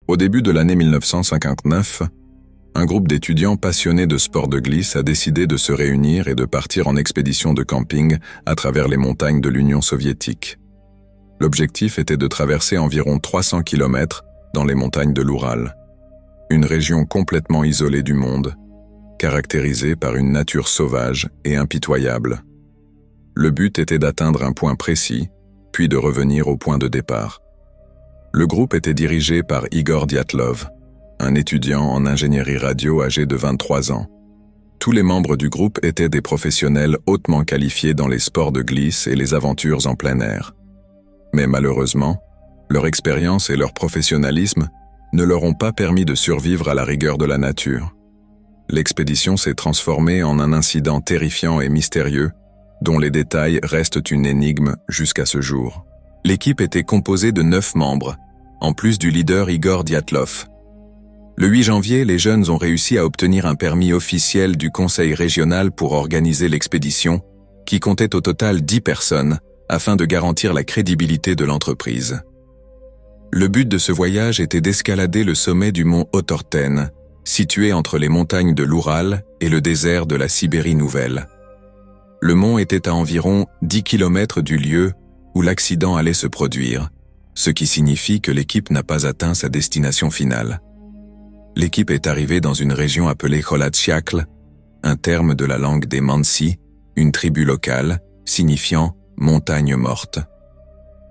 Au début de l'année 1959, un groupe d'étudiants passionnés de sport de glisse a décidé de se réunir et de partir en expédition de camping à travers les montagnes de l'Union soviétique. L'objectif était de traverser environ 300 km dans les montagnes de l'Oural, une région complètement isolée du monde, caractérisée par une nature sauvage et impitoyable. Le but était d'atteindre un point précis, puis de revenir au point de départ. Le groupe était dirigé par Igor Dyatlov, un étudiant en ingénierie radio âgé de 23 ans. Tous les membres du groupe étaient des professionnels hautement qualifiés dans les sports de glisse et les aventures en plein air. Mais malheureusement, leur expérience et leur professionnalisme ne leur ont pas permis de survivre à la rigueur de la nature. L'expédition s'est transformée en un incident terrifiant et mystérieux, dont les détails restent une énigme jusqu'à ce jour. L'équipe était composée de 9 membres, en plus du leader Igor Dyatlov. Le 8 janvier, les jeunes ont réussi à obtenir un permis officiel du conseil régional pour organiser l'expédition, qui comptait au total 10 personnes, afin de garantir la crédibilité de l'entreprise. Le but de ce voyage était d'escalader le sommet du mont Otorten, situé entre les montagnes de l'Oural et le désert de la Sibérie nouvelle. Le mont était à environ 10 km du lieu où l'accident allait se produire, ce qui signifie que l'équipe n'a pas atteint sa destination finale. L'équipe est arrivée dans une région appelée Kholatsiakhl, un terme de la langue des Mansi, une tribu locale, signifiant « montagne morte ».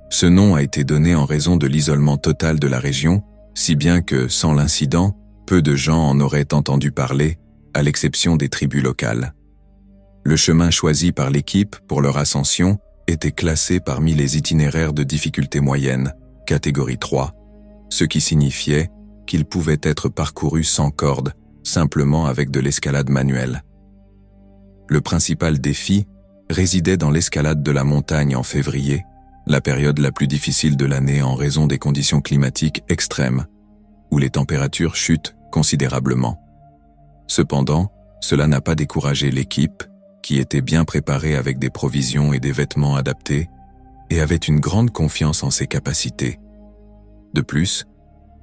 Ce nom a été donné en raison de l'isolement total de la région, si bien que, sans l'incident, peu de gens en auraient entendu parler, à l'exception des tribus locales. Le chemin choisi par l'équipe pour leur ascension était classé parmi les itinéraires de difficulté moyenne, catégorie 3, ce qui signifiait qu'il pouvait être parcouru sans corde, simplement avec de l'escalade manuelle. Le principal défi résidait dans l'escalade de la montagne en février, la période la plus difficile de l'année en raison des conditions climatiques extrêmes, où les températures chutent considérablement. Cependant, cela n'a pas découragé l'équipe, qui était bien préparée avec des provisions et des vêtements adaptés, et avait une grande confiance en ses capacités. De plus,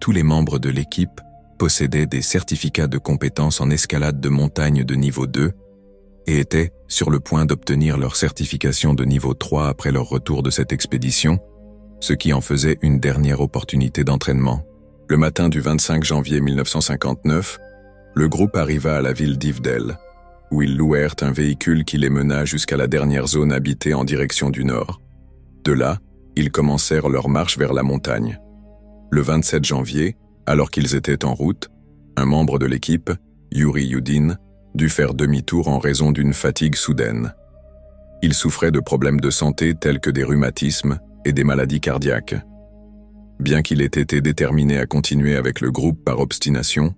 tous les membres de l'équipe possédaient des certificats de compétences en escalade de montagne de niveau 2 et étaient sur le point d'obtenir leur certification de niveau 3 après leur retour de cette expédition, ce qui en faisait une dernière opportunité d'entraînement. Le matin du 25 janvier 1959, le groupe arriva à la ville d'Ivdel, où ils louèrent un véhicule qui les mena jusqu'à la dernière zone habitée en direction du nord. De là, ils commencèrent leur marche vers la montagne. Le 27 janvier, alors qu'ils étaient en route, un membre de l'équipe, Yuri Yudin, dut faire demi-tour en raison d'une fatigue soudaine. Il souffrait de problèmes de santé tels que des rhumatismes et des maladies cardiaques. Bien qu'il ait été déterminé à continuer avec le groupe par obstination,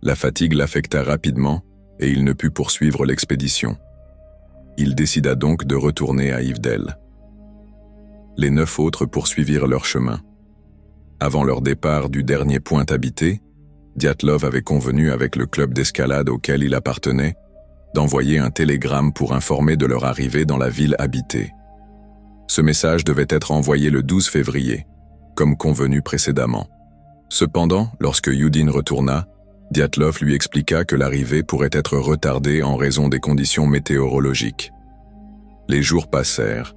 la fatigue l'affecta rapidement et il ne put poursuivre l'expédition. Il décida donc de retourner à Ivdel. Les 9 autres poursuivirent leur chemin. Avant leur départ du dernier point habité, Dyatlov avait convenu avec le club d'escalade auquel il appartenait d'envoyer un télégramme pour informer de leur arrivée dans la ville habitée. Ce message devait être envoyé le 12 février, comme convenu précédemment. Cependant, lorsque Yudin retourna, Dyatlov lui expliqua que l'arrivée pourrait être retardée en raison des conditions météorologiques. Les jours passèrent,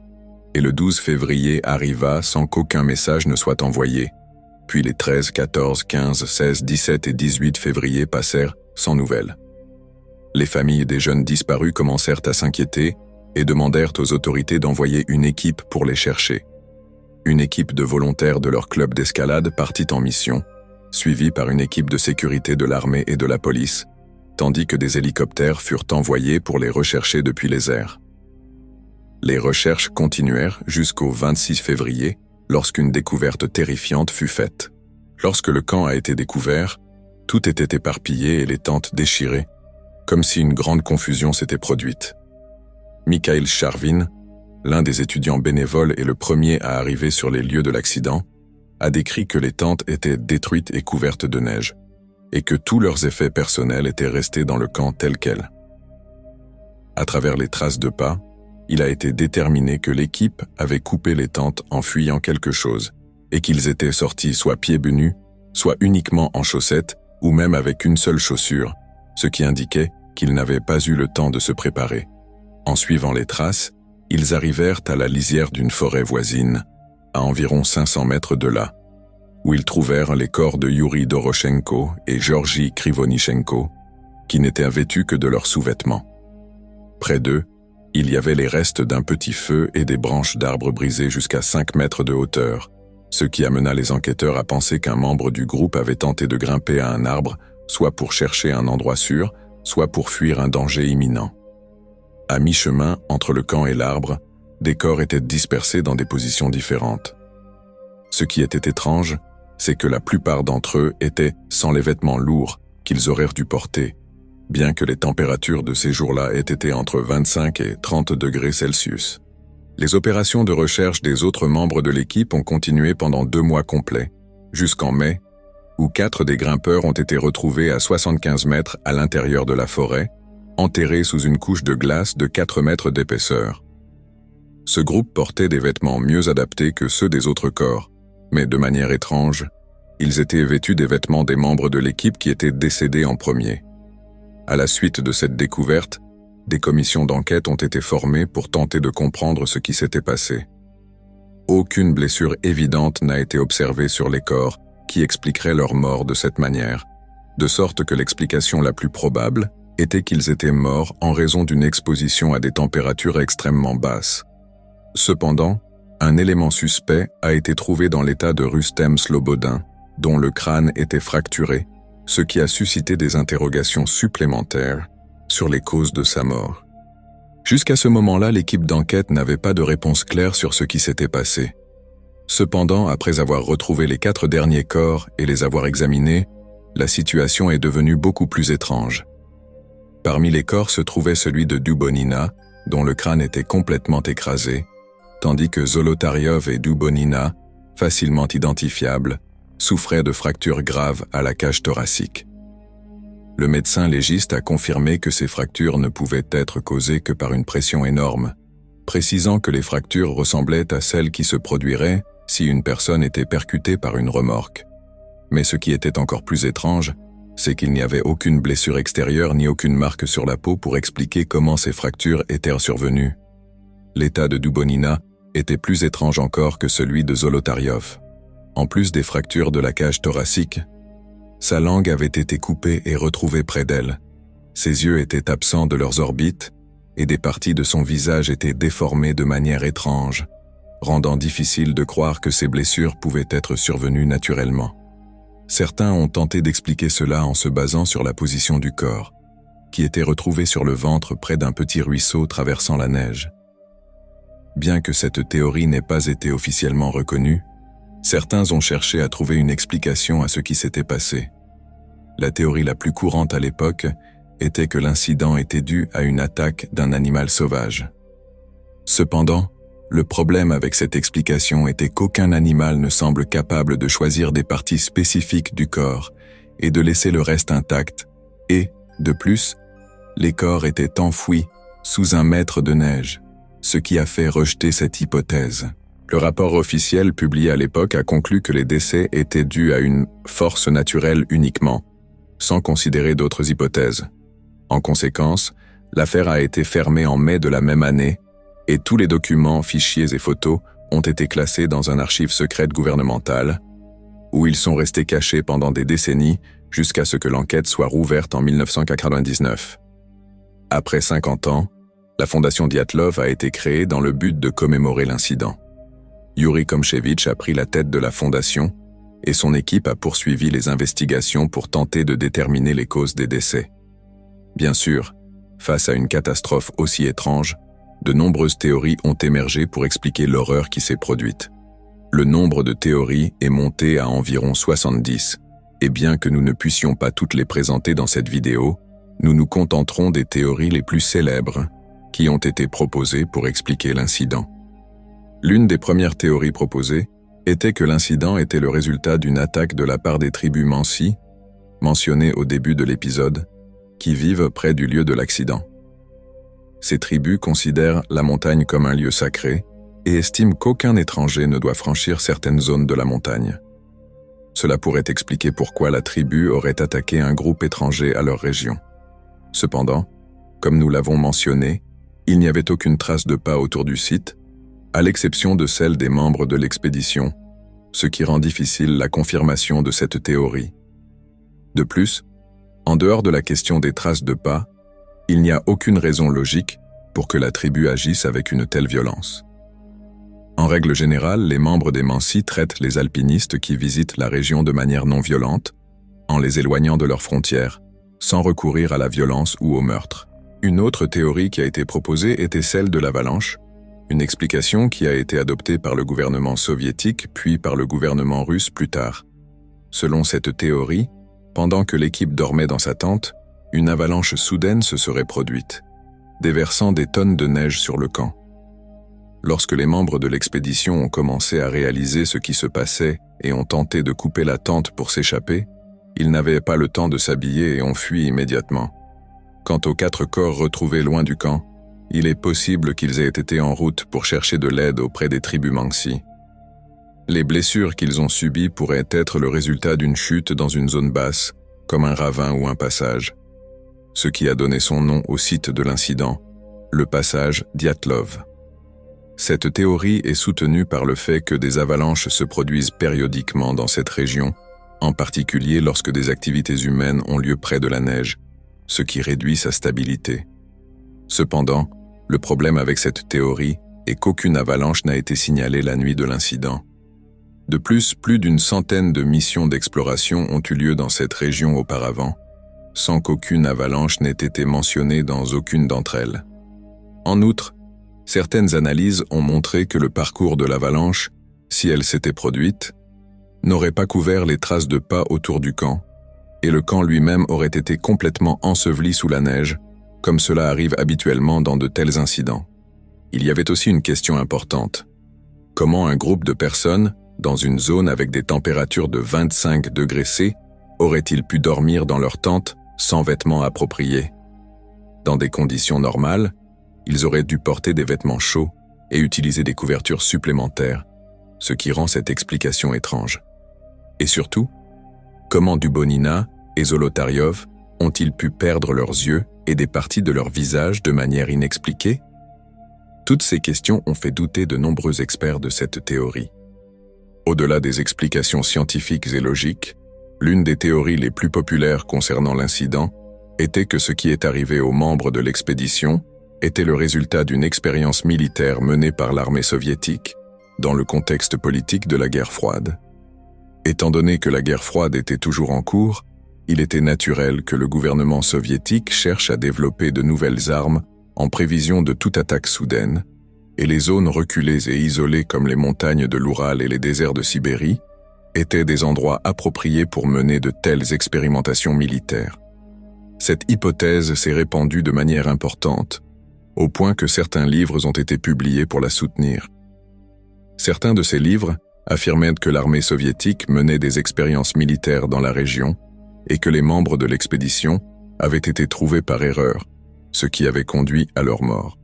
et le 12 février arriva sans qu'aucun message ne soit envoyé. Puis les 13, 14, 15, 16, 17 et 18 février passèrent sans nouvelles. Les familles des jeunes disparus commencèrent à s'inquiéter et demandèrent aux autorités d'envoyer une équipe pour les chercher. Une équipe de volontaires de leur club d'escalade partit en mission, suivie par une équipe de sécurité de l'armée et de la police, tandis que des hélicoptères furent envoyés pour les rechercher depuis les airs. Les recherches continuèrent jusqu'au 26 février, lorsqu'une découverte terrifiante fut faite. Lorsque le camp a été découvert, tout était éparpillé et les tentes déchirées, comme si une grande confusion s'était produite. Mikhail Charvin, l'un des étudiants bénévoles et le premier à arriver sur les lieux de l'accident, a décrit que les tentes étaient détruites et couvertes de neige, et que tous leurs effets personnels étaient restés dans le camp tels quels. À travers les traces de pas, il a été déterminé que l'équipe avait coupé les tentes en fuyant quelque chose, et qu'ils étaient sortis soit pieds nus, soit uniquement en chaussettes ou même avec une seule chaussure, ce qui indiquait qu'ils n'avaient pas eu le temps de se préparer. En suivant les traces, ils arrivèrent à la lisière d'une forêt voisine, à environ 500 mètres de là, où ils trouvèrent les corps de Yuri Doroshenko et Georgi Krivonichenko, qui n'étaient vêtus que de leurs sous-vêtements. Près d'eux, il y avait les restes d'un petit feu et des branches d'arbres brisées jusqu'à 5 mètres de hauteur, ce qui amena les enquêteurs à penser qu'un membre du groupe avait tenté de grimper à un arbre, soit pour chercher un endroit sûr, soit pour fuir un danger imminent. À mi-chemin, entre le camp et l'arbre, des corps étaient dispersés dans des positions différentes. Ce qui était étrange, c'est que la plupart d'entre eux étaient sans les vêtements lourds qu'ils auraient dû porter, bien que les températures de ces jours-là aient été entre 25 et 30 degrés Celsius. Les opérations de recherche des autres membres de l'équipe ont continué pendant 2 mois complets, jusqu'en mai, où 4 des grimpeurs ont été retrouvés à 75 mètres à l'intérieur de la forêt, enterrés sous une couche de glace de 4 mètres d'épaisseur. Ce groupe portait des vêtements mieux adaptés que ceux des autres corps, mais de manière étrange, ils étaient vêtus des vêtements des membres de l'équipe qui étaient décédés en premier. À la suite de cette découverte, des commissions d'enquête ont été formées pour tenter de comprendre ce qui s'était passé. Aucune blessure évidente n'a été observée sur les corps qui expliquerait leur mort de cette manière, de sorte que l'explication la plus probable était qu'ils étaient morts en raison d'une exposition à des températures extrêmement basses. Cependant, un élément suspect a été trouvé dans l'état de Rustem Slobodin, dont le crâne était fracturé, ce qui a suscité des interrogations supplémentaires sur les causes de sa mort. Jusqu'à ce moment-là, l'équipe d'enquête n'avait pas de réponse claire sur ce qui s'était passé. Cependant, après avoir retrouvé les 4 derniers corps et les avoir examinés, la situation est devenue beaucoup plus étrange. Parmi les corps se trouvait celui de Dubonina, dont le crâne était complètement écrasé, tandis que Zolotaryov et Dubonina, facilement identifiables, souffraient de fractures graves à la cage thoracique. Le médecin légiste a confirmé que ces fractures ne pouvaient être causées que par une pression énorme, précisant que les fractures ressemblaient à celles qui se produiraient si une personne était percutée par une remorque. Mais ce qui était encore plus étrange, c'est qu'il n'y avait aucune blessure extérieure ni aucune marque sur la peau pour expliquer comment ces fractures étaient survenues. L'état de Dubonina était plus étrange encore que celui de Zolotaryov. En plus des fractures de la cage thoracique, sa langue avait été coupée et retrouvée près d'elle. Ses yeux étaient absents de leurs orbites et des parties de son visage étaient déformées de manière étrange, rendant difficile de croire que ces blessures pouvaient être survenues naturellement. Certains ont tenté d'expliquer cela en se basant sur la position du corps, qui était retrouvé sur le ventre près d'un petit ruisseau traversant la neige. Bien que cette théorie n'ait pas été officiellement reconnue, certains ont cherché à trouver une explication à ce qui s'était passé. La théorie la plus courante à l'époque était que l'incident était dû à une attaque d'un animal sauvage. Cependant, le problème avec cette explication était qu'aucun animal ne semble capable de choisir des parties spécifiques du corps et de laisser le reste intact, et, de plus, les corps étaient enfouis sous 1 mètre de neige, ce qui a fait rejeter cette hypothèse. Le rapport officiel publié à l'époque a conclu que les décès étaient dus à une force naturelle uniquement, sans considérer d'autres hypothèses. En conséquence, l'affaire a été fermée en mai de la même année et tous les documents, fichiers et photos ont été classés dans un archive secrète gouvernementale, où ils sont restés cachés pendant des décennies jusqu'à ce que l'enquête soit rouverte en 1999. Après 50 ans, la Fondation Dyatlov a été créée dans le but de commémorer l'incident. Yuri Komchevitch a pris la tête de la fondation et son équipe a poursuivi les investigations pour tenter de déterminer les causes des décès. Bien sûr, face à une catastrophe aussi étrange, de nombreuses théories ont émergé pour expliquer l'horreur qui s'est produite. Le nombre de théories est monté à environ 70, et bien que nous ne puissions pas toutes les présenter dans cette vidéo, nous nous contenterons des théories les plus célèbres qui ont été proposées pour expliquer l'incident. L'une des premières théories proposées était que l'incident était le résultat d'une attaque de la part des tribus Mansi, mentionnées au début de l'épisode, qui vivent près du lieu de l'accident. Ces tribus considèrent la montagne comme un lieu sacré et estiment qu'aucun étranger ne doit franchir certaines zones de la montagne. Cela pourrait expliquer pourquoi la tribu aurait attaqué un groupe étranger à leur région. Cependant, comme nous l'avons mentionné, il n'y avait aucune trace de pas autour du site, à l'exception de celle des membres de l'expédition, ce qui rend difficile la confirmation de cette théorie. De plus, en dehors de la question des traces de pas, il n'y a aucune raison logique pour que la tribu agisse avec une telle violence. En règle générale, les membres des Mansi traitent les alpinistes qui visitent la région de manière non violente, en les éloignant de leurs frontières, sans recourir à la violence ou au meurtre. Une autre théorie qui a été proposée était celle de l'avalanche, une explication qui a été adoptée par le gouvernement soviétique puis par le gouvernement russe plus tard. Selon cette théorie, pendant que l'équipe dormait dans sa tente, une avalanche soudaine se serait produite, déversant des tonnes de neige sur le camp. Lorsque les membres de l'expédition ont commencé à réaliser ce qui se passait et ont tenté de couper la tente pour s'échapper, ils n'avaient pas le temps de s'habiller et ont fui immédiatement. Quant aux 4 corps retrouvés loin du camp, il est possible qu'ils aient été en route pour chercher de l'aide auprès des tribus Mansi. Les blessures qu'ils ont subies pourraient être le résultat d'une chute dans une zone basse, comme un ravin ou un passage, ce qui a donné son nom au site de l'incident, le passage Dyatlov. Cette théorie est soutenue par le fait que des avalanches se produisent périodiquement dans cette région, en particulier lorsque des activités humaines ont lieu près de la neige, ce qui réduit sa stabilité. Cependant, le problème avec cette théorie est qu'aucune avalanche n'a été signalée la nuit de l'incident. De plus d'une centaine de missions d'exploration ont eu lieu dans cette région auparavant, sans qu'aucune avalanche n'ait été mentionnée dans aucune d'entre elles. En outre, certaines analyses ont montré que le parcours de l'avalanche, si elle s'était produite, n'aurait pas couvert les traces de pas autour du camp, et le camp lui-même aurait été complètement enseveli sous la neige, comme cela arrive habituellement dans de tels incidents. Il y avait aussi une question importante. Comment un groupe de personnes, dans une zone avec des températures de 25 degrés C, aurait-il pu dormir dans leur tente sans vêtements appropriés? Dans des conditions normales, ils auraient dû porter des vêtements chauds et utiliser des couvertures supplémentaires, ce qui rend cette explication étrange. Et surtout, comment Dubonina et Zolotaryov ont-ils pu perdre leurs yeux et des parties de leur visage de manière inexpliquée? Toutes ces questions ont fait douter de nombreux experts de cette théorie. Au-delà des explications scientifiques et logiques, l'une des théories les plus populaires concernant l'incident était que ce qui est arrivé aux membres de l'expédition était le résultat d'une expérience militaire menée par l'armée soviétique dans le contexte politique de la guerre froide. Étant donné que la guerre froide était toujours en cours, il était naturel que le gouvernement soviétique cherche à développer de nouvelles armes en prévision de toute attaque soudaine, et les zones reculées et isolées comme les montagnes de l'Oural et les déserts de Sibérie étaient des endroits appropriés pour mener de telles expérimentations militaires. Cette hypothèse s'est répandue de manière importante, au point que certains livres ont été publiés pour la soutenir. Certains de ces livres affirmaient que l'armée soviétique menait des expériences militaires dans la région et que les membres de l'expédition avaient été trouvés par erreur, ce qui avait conduit à leur mort.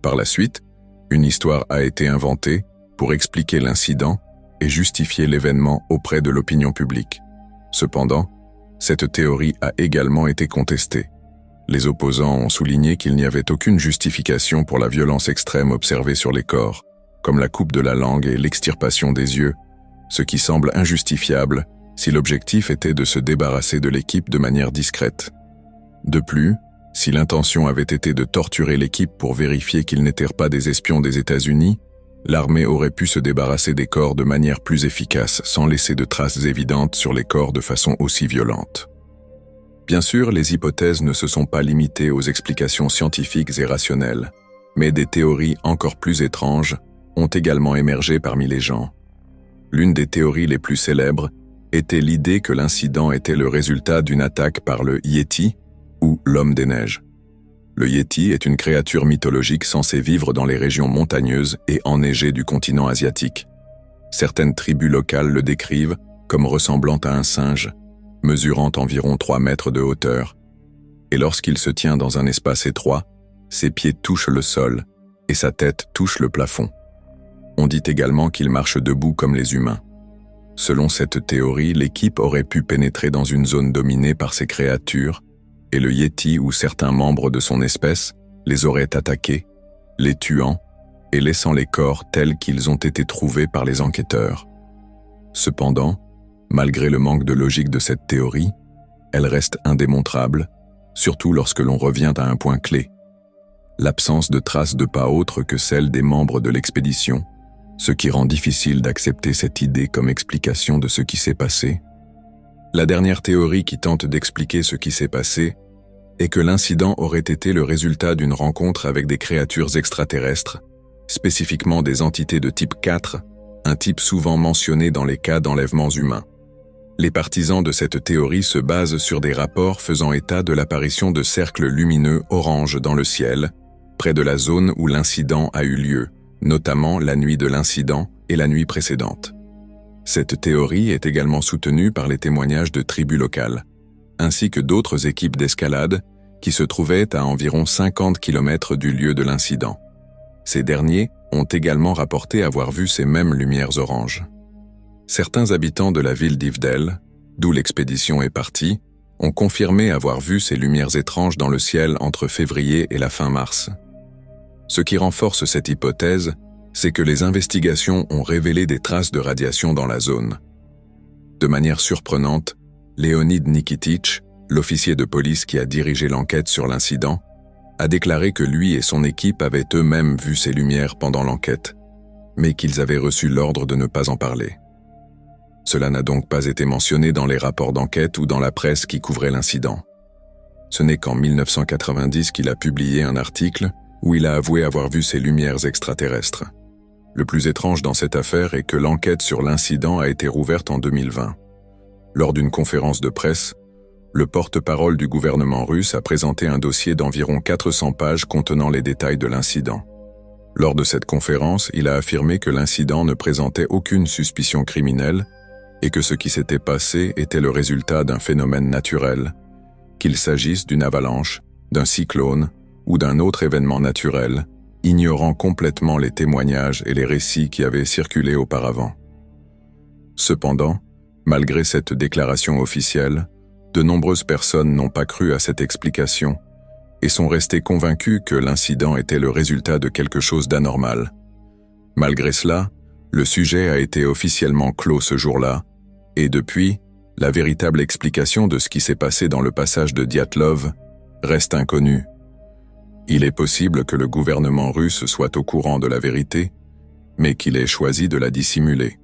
Par la suite, une histoire a été inventée pour expliquer l'incident et justifier l'événement auprès de l'opinion publique. Cependant, cette théorie a également été contestée. Les opposants ont souligné qu'il n'y avait aucune justification pour la violence extrême observée sur les corps, comme la coupe de la langue et l'extirpation des yeux, ce qui semble injustifiable si l'objectif était de se débarrasser de l'équipe de manière discrète. De plus, si l'intention avait été de torturer l'équipe pour vérifier qu'ils n'étaient pas des espions des États-Unis, l'armée aurait pu se débarrasser des corps de manière plus efficace sans laisser de traces évidentes sur les corps de façon aussi violente. Bien sûr, les hypothèses ne se sont pas limitées aux explications scientifiques et rationnelles, mais des théories encore plus étranges ont également émergé parmi les gens. L'une des théories les plus célèbres était l'idée que l'incident était le résultat d'une attaque par le Yéti, ou l'homme des neiges. Le Yéti est une créature mythologique censée vivre dans les régions montagneuses et enneigées du continent asiatique. Certaines tribus locales le décrivent comme ressemblant à un singe, mesurant environ 3 mètres de hauteur, et lorsqu'il se tient dans un espace étroit, ses pieds touchent le sol et sa tête touche le plafond. On dit également qu'il marche debout comme les humains. Selon cette théorie, l'équipe aurait pu pénétrer dans une zone dominée par ces créatures, et le Yéti ou certains membres de son espèce les auraient attaqués, les tuant et laissant les corps tels qu'ils ont été trouvés par les enquêteurs. Cependant, malgré le manque de logique de cette théorie, elle reste indémontrable, surtout lorsque l'on revient à un point clé: l'absence de traces de pas autres que celles des membres de l'expédition, ce qui rend difficile d'accepter cette idée comme explication de ce qui s'est passé. La dernière théorie qui tente d'expliquer ce qui s'est passé est que l'incident aurait été le résultat d'une rencontre avec des créatures extraterrestres, spécifiquement des entités de type 4, un type souvent mentionné dans les cas d'enlèvements humains. Les partisans de cette théorie se basent sur des rapports faisant état de l'apparition de cercles lumineux orange dans le ciel, près de la zone où l'incident a eu lieu, notamment la nuit de l'incident et la nuit précédente. Cette théorie est également soutenue par les témoignages de tribus locales, ainsi que d'autres équipes d'escalade qui se trouvaient à environ 50 km du lieu de l'incident. Ces derniers ont également rapporté avoir vu ces mêmes lumières oranges. Certains habitants de la ville d'Yvdel, d'où l'expédition est partie, ont confirmé avoir vu ces lumières étranges dans le ciel entre février et la fin mars. Ce qui renforce cette hypothèse, c'est que les investigations ont révélé des traces de radiation dans la zone. De manière surprenante, Leonid Nikitic, l'officier de police qui a dirigé l'enquête sur l'incident, a déclaré que lui et son équipe avaient eux-mêmes vu ces lumières pendant l'enquête, mais qu'ils avaient reçu l'ordre de ne pas en parler. Cela n'a donc pas été mentionné dans les rapports d'enquête ou dans la presse qui couvrait l'incident. Ce n'est qu'en 1990 qu'il a publié un article où il a avoué avoir vu ces lumières extraterrestres. Le plus étrange dans cette affaire est que l'enquête sur l'incident a été rouverte en 2020. Lors d'une conférence de presse, le porte-parole du gouvernement russe a présenté un dossier d'environ 400 pages contenant les détails de l'incident. Lors de cette conférence, il a affirmé que l'incident ne présentait aucune suspicion criminelle et que ce qui s'était passé était le résultat d'un phénomène naturel, qu'il s'agisse d'une avalanche, d'un cyclone ou d'un autre événement naturel, ignorant complètement les témoignages et les récits qui avaient circulé auparavant. Cependant, malgré cette déclaration officielle, de nombreuses personnes n'ont pas cru à cette explication et sont restées convaincues que l'incident était le résultat de quelque chose d'anormal. Malgré cela, le sujet a été officiellement clos ce jour-là, et depuis, la véritable explication de ce qui s'est passé dans le passage de Dyatlov reste inconnue. Il est possible que le gouvernement russe soit au courant de la vérité, mais qu'il ait choisi de la dissimuler.